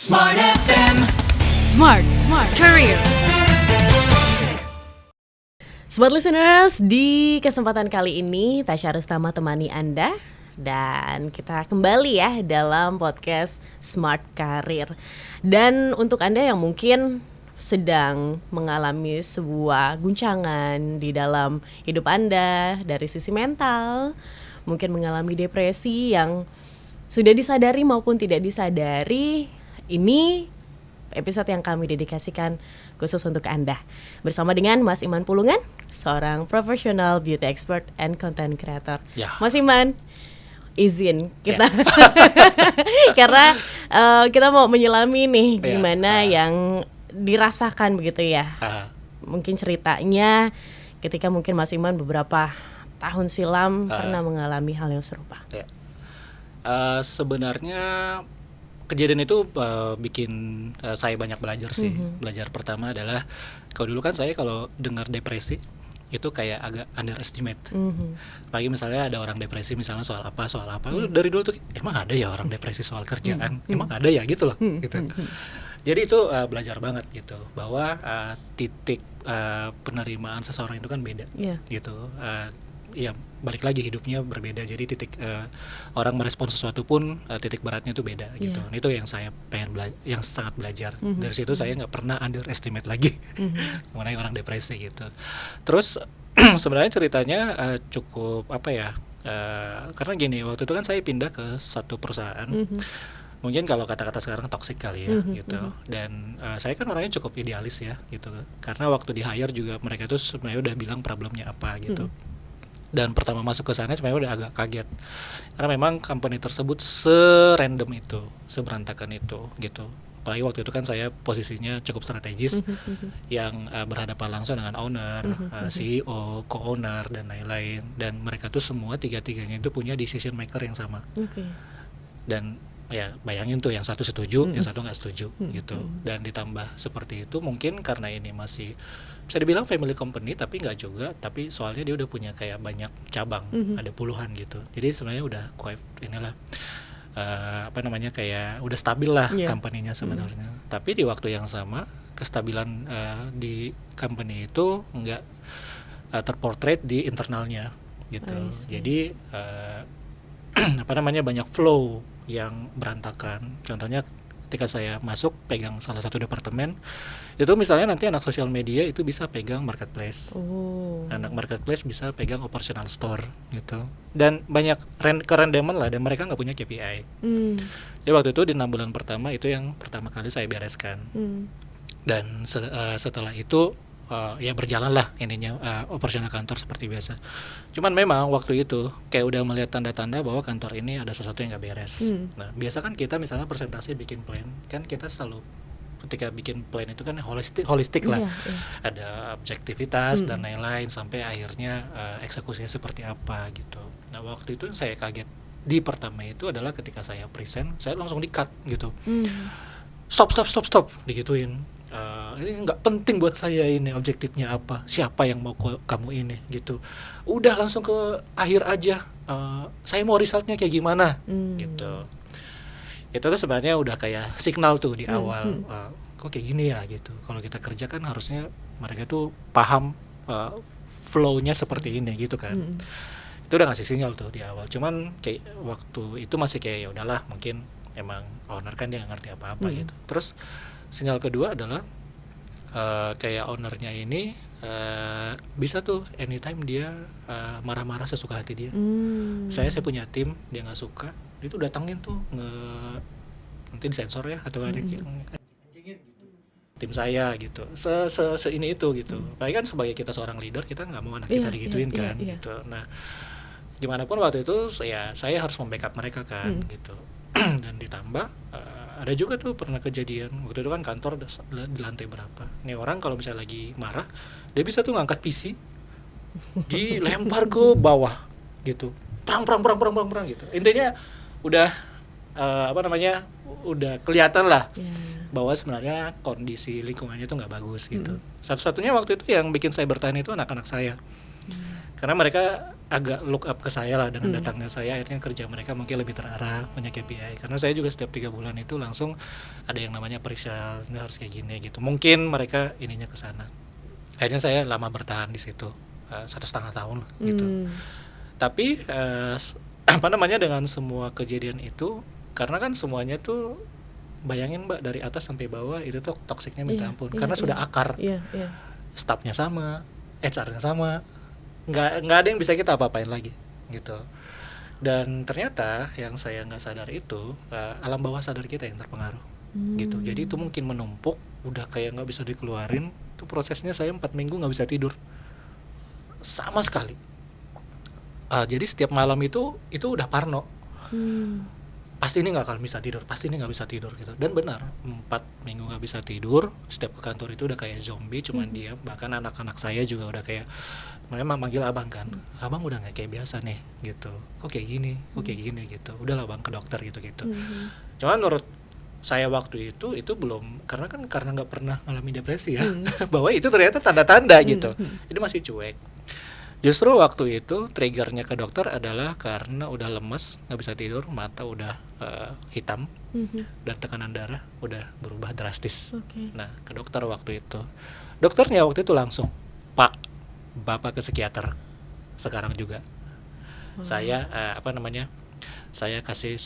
Smart FM. Smart Career. Smart listeners, di kesempatan kali ini Tasya Rustama temani Anda dan kita kembali ya dalam podcast Smart Career. Dan untuk Anda yang mungkin sedang mengalami sebuah guncangan di dalam hidup Anda dari sisi mental, mungkin mengalami depresi yang sudah disadari maupun tidak disadari, ini episode yang kami dedikasikan khusus untuk Anda. Bersama dengan Mas Iman Pulungan, seorang profesional beauty expert and content creator. Ya. Mas Iman, izin kita karena kita mau menyelami nih gimana yang dirasakan begitu ya. Mungkin ceritanya ketika mungkin Mas Iman beberapa tahun silam pernah mengalami hal yang serupa. Sebenarnya kejadian itu bikin saya banyak belajar sih. Belajar pertama adalah kalau dulu kan saya kalau dengar depresi itu kayak agak underestimate. Apalagi misalnya ada orang depresi misalnya soal apa. Dari dulu tuh emang ada ya orang depresi soal kerjaan. Emang ada ya gitu loh. Gitu. Jadi itu belajar banget gitu bahwa titik penerimaan seseorang itu kan beda. Gitu. Ya balik lagi hidupnya berbeda, jadi titik orang merespon sesuatu pun titik beratnya itu beda gitu. Itu yang saya pengen yang sangat belajar. Dari situ saya nggak pernah underestimate lagi mengenai orang depresi gitu. Terus sebenarnya ceritanya cukup karena gini, waktu itu kan saya pindah ke satu perusahaan. Mungkin kalau kata-kata sekarang toxic kali ya gitu. Dan saya kan orangnya cukup idealis ya gitu. Karena waktu di hire juga mereka tuh sebenarnya udah bilang problemnya apa gitu. Dan pertama masuk ke sana sebenarnya udah agak kaget karena memang company tersebut serandom itu, seberantakan itu gitu. Apalagi waktu itu kan saya posisinya cukup strategis yang berhadapan langsung dengan owner, CEO, co-owner dan lain-lain. Dan mereka tuh semua tiga-tiganya itu punya decision maker yang sama. Dan ya bayangin tuh yang satu setuju, yang satu nggak setuju gitu. Dan ditambah seperti itu mungkin karena ini masih bisa dibilang family company tapi nggak juga, tapi soalnya dia udah punya kayak banyak cabang, ada puluhan gitu. Jadi sebenarnya udah quite inilah kayak udah stabil lah company-nya sebenarnya. Tapi di waktu yang sama kestabilan di company itu nggak terportrait di internalnya gitu. Jadi banyak flow yang berantakan. Contohnya ketika saya masuk pegang salah satu departemen, itu misalnya nanti anak sosial media itu bisa pegang marketplace, anak marketplace bisa pegang operational store gitu, dan banyak kerendaman lah, dan mereka nggak punya KPI. Jadi waktu itu di 6 bulan pertama itu yang pertama kali saya bereskan. Dan setelah itu ya berjalanlah operasional kantor seperti biasa. Cuman memang waktu itu kayak udah melihat tanda-tanda bahwa kantor ini ada sesuatu yang nggak beres. Nah biasa kan kita misalnya presentasi bikin plan, kan kita selalu ketika bikin plan itu kan holistik lah. Ada objektivitas dan lain-lain sampai akhirnya eksekusinya seperti apa gitu. Nah waktu itu saya kaget di pertama itu adalah ketika saya present, saya langsung di-cut gitu. Stop digituin. Ini nggak penting buat saya, ini objektifnya apa, siapa yang mau kamu ini gitu. Udah langsung ke akhir aja, saya mau resultnya kayak gimana gitu. Itu tuh sebenarnya udah kayak signal tuh di awal, kok kayak gini ya gitu. Kalau kita kerja kan harusnya mereka tuh paham flow-nya seperti ini gitu kan. Itu udah ngasih sinyal tuh di awal. Cuman kayak waktu itu masih kayak ya udahlah, mungkin emang owner kan dia nggak ngerti apa-apa gitu. Terus sinyal kedua adalah kayak ownernya ini bisa tuh anytime dia marah-marah sesuka hati dia. Saya punya tim, dia nggak suka, dia tuh datangin tuh nanti disensor ya atau ada anjingin gitu tim saya gitu, ini itu gitu. Apalagi kan sebagai kita seorang leader, kita nggak mau anak kita digituin kan gitu. Nah dimanapun waktu itu saya harus membackup mereka kan gitu. Dan ditambah ada juga tuh pernah kejadian waktu itu kan kantor di lantai berapa, nih orang kalau misalnya lagi marah dia bisa tuh ngangkat PC dilempar ke bawah gitu, perang gitu. Intinya udah udah kelihatan lah bahwa sebenarnya kondisi lingkungannya itu nggak bagus gitu. Satu-satunya waktu itu yang bikin saya bertahan itu anak-anak saya, karena mereka agak look up ke saya lah dengan datangnya saya, akhirnya kerja mereka mungkin lebih terarah, punya KPI. Karena saya juga setiap 3 bulan itu langsung ada yang namanya periksa, nggak harus kayak gini gitu. Mungkin mereka ininya ke sana. Akhirnya saya lama bertahan di situ, 1,5 tahun lah, gitu. Tapi dengan semua kejadian itu, karena kan semuanya tuh, bayangin Mbak, dari atas sampai bawah itu tuh toksiknya minta ampun, karena sudah akar. Staffnya sama, HR-nya sama, nggak ada yang bisa kita apa-apain lagi gitu. Dan ternyata yang saya nggak sadar itu, alam bawah sadar kita yang terpengaruh gitu. Jadi itu mungkin menumpuk, udah kayak nggak bisa dikeluarin. Itu prosesnya saya 4 minggu nggak bisa tidur sama sekali. Jadi setiap malam itu udah parno. Pasti ini nggak akan bisa tidur, pasti ini nggak bisa tidur gitu. Dan benar, 4 minggu nggak bisa tidur. Setiap ke kantor itu udah kayak zombie, cuman diam. Bahkan anak-anak saya juga udah kayak, mereka manggil abang kan, abang udah nggak kayak biasa nih gitu, kok kayak gini gitu. Udahlah bang, ke dokter gitu. Cuman menurut saya waktu itu belum, karena nggak pernah ngalami depresi ya, bahwa itu ternyata tanda-tanda gitu. Itu masih cuek. Justru waktu itu triggernya ke dokter adalah karena udah lemes, nggak bisa tidur, mata udah hitam, dan tekanan darah udah berubah drastis. Nah, ke dokter waktu itu, dokternya waktu itu langsung, Pak, Bapak ke psikiater sekarang juga. Saya saya kasih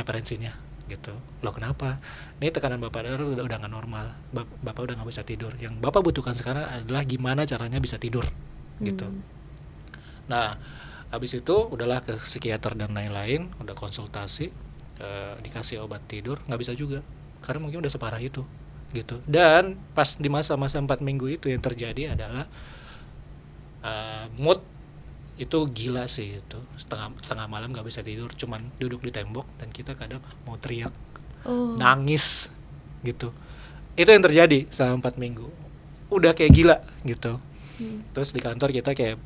referensinya gitu. Loh kenapa? Ini tekanan Bapak darah udah nggak normal, Bapak udah nggak bisa tidur. Yang Bapak butuhkan sekarang adalah gimana caranya bisa tidur gitu. Nah, habis itu udahlah ke psikiater dan lain-lain, udah konsultasi, dikasih obat tidur, nggak bisa juga, karena mungkin udah separah itu gitu. Dan pas di masa-masa 4 minggu itu yang terjadi adalah mood itu gila sih. Itu tengah malam nggak bisa tidur, cuman duduk di tembok, dan kita kadang mau teriak, nangis gitu. Itu yang terjadi selama 4 minggu, udah kayak gila gitu. Terus di kantor kita kayak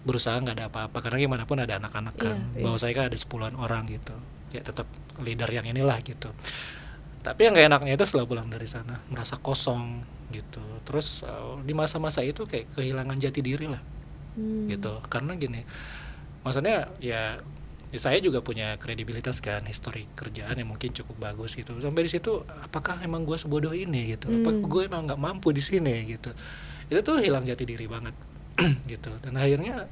berusaha nggak ada apa-apa, karena gimana pun ada anak-anak kan. Bahwa saya kan ada 10-an orang gitu, ya tetap leader yang inilah gitu. Tapi yang gak enaknya itu setelah pulang dari sana merasa kosong gitu. Terus di masa-masa itu kayak kehilangan jati diri lah gitu. Karena gini, maksudnya ya saya juga punya kredibilitas kan, histori kerjaan yang mungkin cukup bagus gitu. Sampai di situ, apakah emang gue sebodoh ini gitu? Apakah gue emang nggak mampu di sini gitu? Itu tuh hilang jati diri banget gitu. Dan akhirnya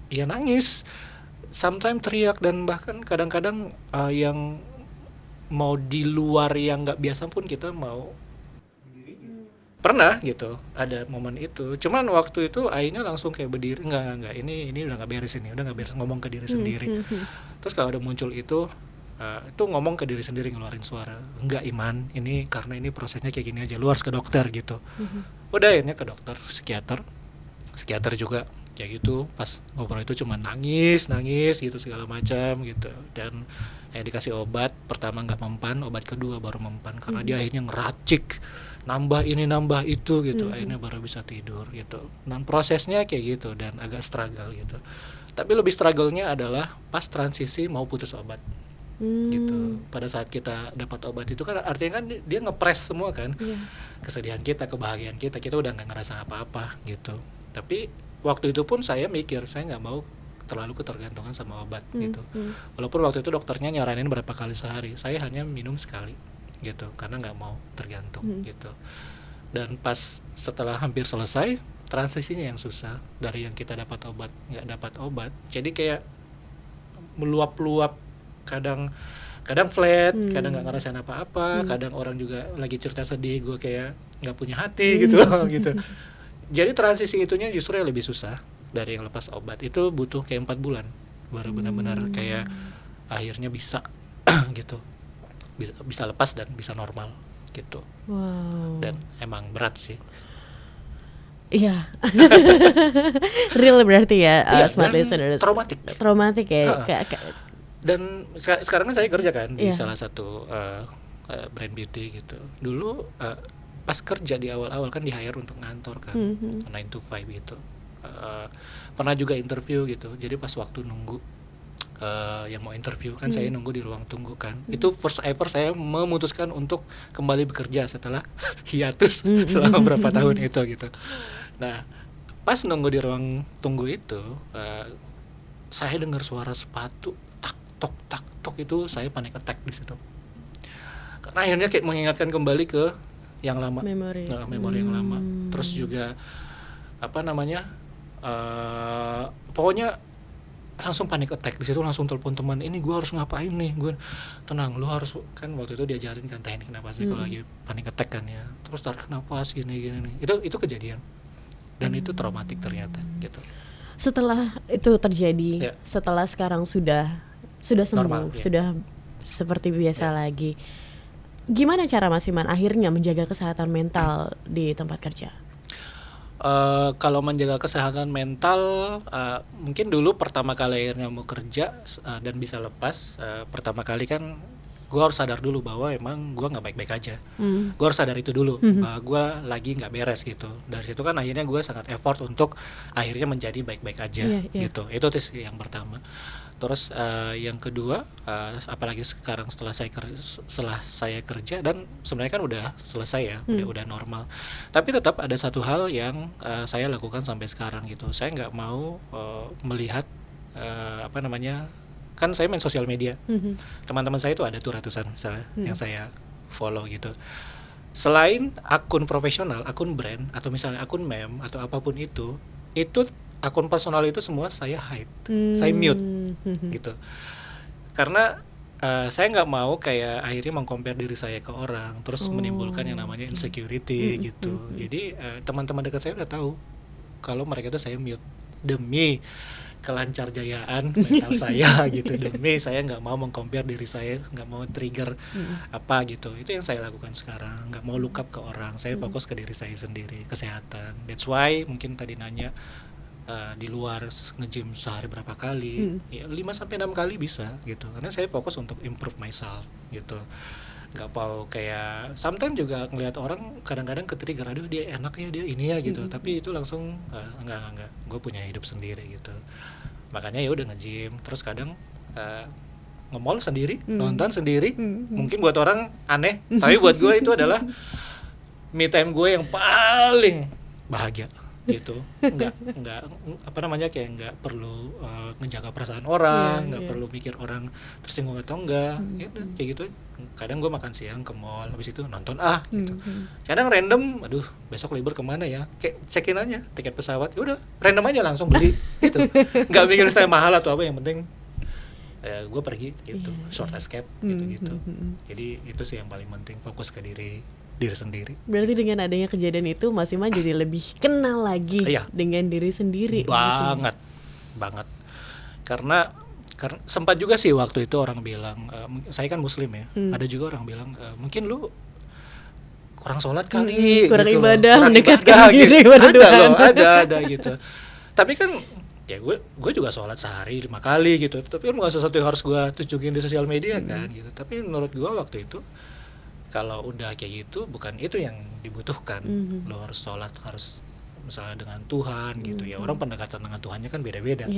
ya nangis, sometimes teriak, dan bahkan kadang-kadang yang mau di luar yang nggak biasa pun kita mau. Pernah gitu, ada momen itu. Cuman waktu itu akhirnya langsung kayak berdiri, enggak, ini udah nggak beres, ini udah nggak beres, ngomong ke diri sendiri. Terus kalau ada muncul itu ngomong ke diri sendiri, ngeluarin suara, enggak Iman, ini karena ini prosesnya kayak gini aja, lu harus ke dokter gitu. Udah akhirnya ke dokter, psikiater juga kayak gitu. Pas ngobrol itu cuma nangis gitu segala macam gitu. Dan dikasih obat, pertama nggak mempan, obat kedua baru mempan, karena dia akhirnya ngeracik, nambah ini nambah itu gitu. Akhirnya baru bisa tidur gitu. Dan prosesnya kayak gitu, dan agak struggle gitu. Tapi lebih struggle-nya adalah pas transisi mau putus obat gitu. Pada saat kita dapat obat itu kan artinya kan dia ngepres semua kan, kesedihan kita, kebahagiaan kita udah nggak ngerasa apa-apa gitu. Tapi waktu itu pun saya mikir, saya nggak mau terlalu ketergantungan sama obat gitu. Walaupun waktu itu dokternya nyaranin berapa kali sehari, saya hanya minum sekali gitu, karena nggak mau tergantung gitu. Dan pas setelah hampir selesai, transisinya yang susah, dari yang kita dapat obat nggak dapat obat, jadi kayak meluap-luap, kadang flat, kadang nggak ngerasain apa-apa, kadang orang juga lagi cerita sedih, gue kayak nggak punya hati gitu loh gitu. Jadi transisi itunya justru yang lebih susah dari yang lepas obat. Itu butuh kayak 4 bulan baru benar-benar kayak akhirnya bisa gitu, bisa lepas dan bisa normal gitu. Wow. Dan emang berat sih. Iya. Real berarti ya, smart listeners. Traumatik ya. Dan sekarang kan saya kerja kan di salah satu brand beauty gitu. Dulu pas kerja di awal-awal kan di hire untuk ngantor kan, 9 to 5 gitu. Pernah juga interview gitu. Jadi pas waktu nunggu yang mau interview kan, saya nunggu di ruang tunggu kan. Itu first ever saya memutuskan untuk kembali bekerja setelah hiatus selama berapa tahun itu gitu. Nah, pas nunggu di ruang tunggu itu, saya dengar suara sepatu tak tok itu saya panic attack di situ. Karena akhirnya kayak mengingatkan kembali ke yang lama, memori yang lama. Terus juga apa namanya, pokoknya langsung panic attack di situ, langsung telepon teman, ini gue harus ngapain nih, gue tenang, lu harus, kan waktu itu diajarin kan teknik napas kalau lagi panic attack kan ya, terus tarik napas gini nih, itu kejadian dan itu traumatik ternyata gitu. Setelah itu terjadi, setelah sekarang sudah sembuh, normal, sudah seperti biasa lagi, gimana cara Mas Iman akhirnya menjaga kesehatan mental di tempat kerja? Kalau menjaga kesehatan mental, mungkin dulu pertama kali akhirnya mau kerja dan bisa lepas, pertama kali kan gue harus sadar dulu bahwa emang gue nggak baik-baik aja. Gue harus sadar itu dulu, bahwa gue lagi nggak beres gitu. Dari situ kan akhirnya gue sangat effort untuk akhirnya menjadi baik-baik aja gitu. Itu yang pertama. Terus yang kedua, apalagi sekarang setelah saya kerja dan sebenarnya kan udah selesai ya, udah normal. Tapi tetap ada satu hal yang saya lakukan sampai sekarang gitu. Saya nggak mau melihat apa namanya, kan saya main sosial media. Teman-teman saya itu ada tuh ratusan misalnya yang saya follow gitu. Selain akun profesional, akun brand atau misalnya akun meme atau apapun itu akun personal itu semua saya hide, saya mute gitu. Karena saya nggak mau kayak akhirnya meng-compare diri saya ke orang, terus menimbulkan yang namanya insecurity gitu. Jadi teman-teman dekat saya udah tahu kalau mereka itu saya mute demi kelancar jayaan mental saya gitu, demi saya nggak mau meng-compare diri saya, nggak mau trigger apa gitu. Itu yang saya lakukan sekarang, nggak mau look up ke orang, saya fokus ke diri saya sendiri, kesehatan. That's why mungkin tadi nanya di luar nge-gym sehari berapa kali, ya 5-6 kali bisa gitu, karena saya fokus untuk improve myself gitu. Nggak mau kayak sometimes juga ngelihat orang kadang-kadang ke-trigger, aduh dia enak ya, dia ini ya gitu, tapi itu langsung enggak, gue punya hidup sendiri gitu. Makanya ya udah nge-gym, terus kadang nge-mall sendiri, nonton sendiri. Mungkin buat orang aneh, tapi buat gue itu adalah me time gue yang paling bahagia gitu. Nggak apa namanya, kayak nggak perlu ngejaga perasaan orang, nggak perlu mikir orang tersinggung atau enggak, ya udah kayak gitu. Kadang gue makan siang ke mall, habis itu nonton gitu. Kadang random, aduh besok libur kemana ya, kayak check-in aja tiket pesawat, ya udah random aja langsung beli gitu. Nggak mikir saya mahal atau apa, yang penting gue pergi gitu, short escape gitu. Jadi itu sih yang paling penting, fokus ke diri sendiri. Berarti dengan adanya kejadian itu Mas Iman jadi lebih kenal lagi dengan diri sendiri. Banget. Karena sempat juga sih waktu itu orang bilang, saya kan muslim ya, ada juga orang bilang mungkin lu kurang sholat kali, kurang gitu ibadah, kurang mendekatkan ibadah, diri gitu. kepada Tuhan. Ada gitu. Tapi kan ya gue juga sholat sehari 5 kali gitu, tapi kan bukan sesuatu yang harus gue tunjukin di sosial media kan gitu. Tapi menurut gue waktu itu, kalau udah kayak gitu, bukan itu yang dibutuhkan. Lo harus sholat, harus misalnya dengan Tuhan gitu ya. Orang pendekatan dengan Tuhannya kan beda-beda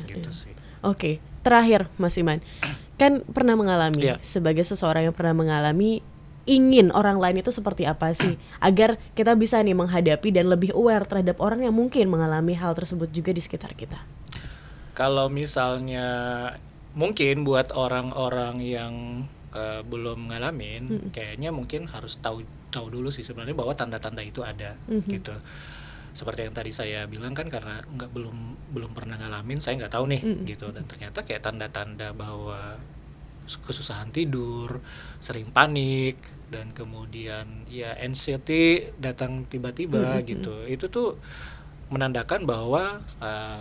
gitu sih. Oke, terakhir Mas Iman, kan pernah mengalami sebagai seseorang yang pernah mengalami, ingin orang lain itu seperti apa sih agar kita bisa nih menghadapi dan lebih aware terhadap orang yang mungkin mengalami hal tersebut juga di sekitar kita. Kalau misalnya mungkin buat orang-orang yang belum ngalamin, kayaknya mungkin harus tahu dulu sih sebenarnya bahwa tanda-tanda itu ada gitu. Seperti yang tadi saya bilang kan, karena belum pernah ngalamin, saya nggak tahu nih gitu. Dan ternyata kayak tanda-tanda bahwa kesusahan tidur, sering panik, dan kemudian ya anxiety datang tiba-tiba gitu. Itu tuh menandakan bahwa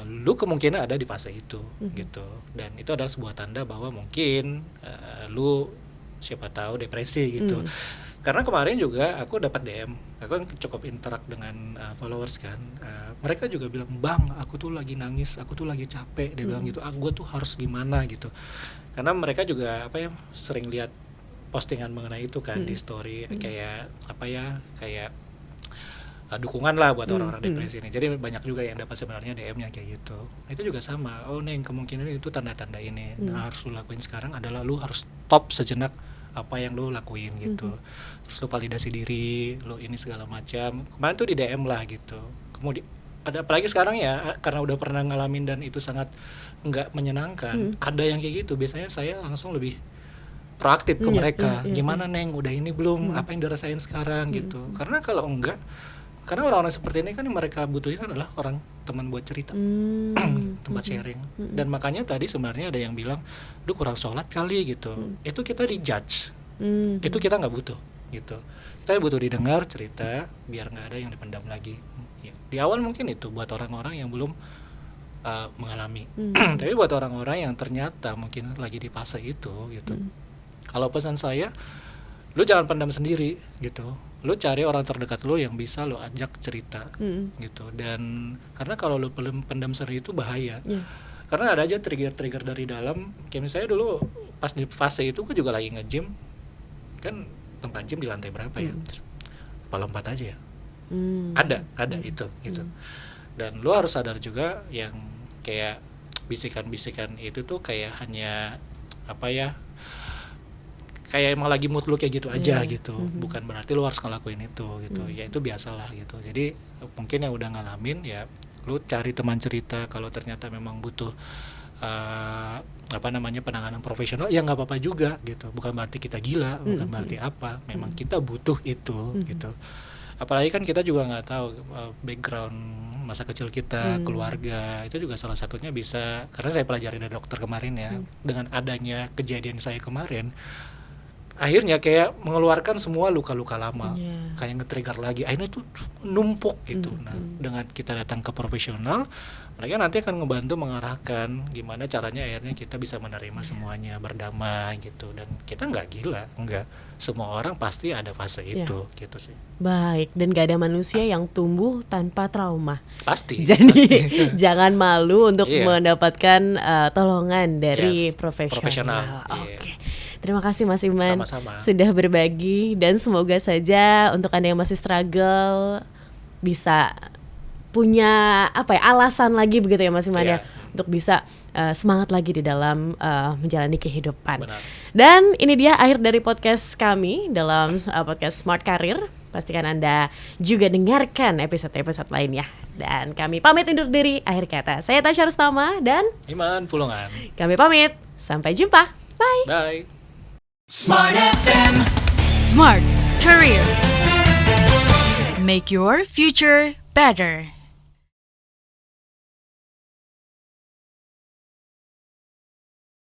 lu kemungkinan ada di fase itu gitu. Dan itu adalah sebuah tanda bahwa mungkin lu siapa tahu depresi gitu. Karena kemarin juga aku dapat DM, aku kan cukup interak dengan followers kan, mereka juga bilang, bang aku tuh lagi nangis, aku tuh lagi capek, dia bilang gitu, gue tuh harus gimana gitu. Karena mereka juga sering lihat postingan mengenai itu kan di story, kayak dukungan lah buat orang-orang depresi ini. Jadi banyak juga yang dapat sebenarnya DM-nya kayak gitu. Itu juga sama, Neng kemungkinan itu tanda-tanda ini. Nah, harus lu lakuin sekarang adalah lu harus stop sejenak apa yang lu lakuin gitu. Terus lu validasi diri, lu ini segala macam. Kemarin tuh di DM lah gitu. Kemudian ada, apalagi sekarang ya karena udah pernah ngalamin dan itu sangat nggak menyenangkan. Ada yang kayak gitu, biasanya saya langsung lebih proaktif ke mereka. Gimana Neng, udah ini belum? Apa yang dirasain sekarang gitu. Karena kalau enggak, karena orang-orang seperti ini kan yang mereka butuhin adalah orang teman buat cerita, tempat sharing. Dan makanya tadi sebenarnya ada yang bilang, "Duh kurang sholat kali" gitu. Itu kita dijudge. Itu kita nggak butuh gitu. Kita butuh didengar cerita biar nggak ada yang dipendam lagi. Di awal mungkin itu buat orang-orang yang belum mengalami. Tapi buat orang-orang yang ternyata mungkin lagi di fase itu gitu. Kalau pesan saya, lu jangan pendam sendiri gitu. Lu cari orang terdekat lu yang bisa lu ajak cerita gitu. Dan karena kalau lu pendam sendiri itu bahaya. Karena ada aja trigger-trigger dari dalam. Kayak misalnya dulu pas di fase itu gue juga lagi nge-gym. Kan tempat gym di lantai berapa ya? Kepala 4 aja ya. Ada itu gitu. Dan lu harus sadar juga yang kayak bisikan-bisikan itu tuh kayak hanya apa ya? Kayak emang lagi mood lu kayak gitu aja gitu, bukan berarti lu harus ngelakuin itu gitu. Ya itu biasalah gitu. Jadi mungkin yang udah ngalamin ya lu cari teman cerita. Kalau ternyata memang butuh penanganan profesional ya nggak apa-apa juga gitu. Bukan berarti kita gila, bukan berarti apa, memang kita butuh itu gitu. Apalagi kan kita juga nggak tahu background masa kecil kita, keluarga, itu juga salah satunya bisa, karena saya pelajari dari dokter kemarin ya, dengan adanya kejadian saya kemarin, akhirnya kayak mengeluarkan semua luka-luka lama, kayak nge-trigger lagi, akhirnya itu numpuk gitu. Nah, dengan kita datang ke profesional, mereka nanti akan ngebantu mengarahkan gimana caranya akhirnya kita bisa menerima semuanya, berdamai gitu. Dan kita nggak gila, nggak, semua orang pasti ada fase itu gitu sih. Baik, dan gak ada manusia yang tumbuh tanpa trauma. Pasti. Jadi jangan malu untuk mendapatkan tolongan dari profesional. Oke. Terima kasih Mas Iman. Sama-sama. Sudah berbagi, dan semoga saja untuk Anda yang masih struggle bisa punya alasan lagi begitu ya Mas Iman ya, untuk bisa semangat lagi di dalam menjalani kehidupan. Benar. Dan ini dia akhir dari podcast kami dalam podcast Smart Career. Pastikan Anda juga dengarkan episode-episode lainnya. Dan kami pamit undur diri. Akhir kata, saya Tasya Rustama dan Iman Pulungan. Kami pamit. Sampai jumpa. Bye. Bye. Smart FM. Smart Career. Make your future better.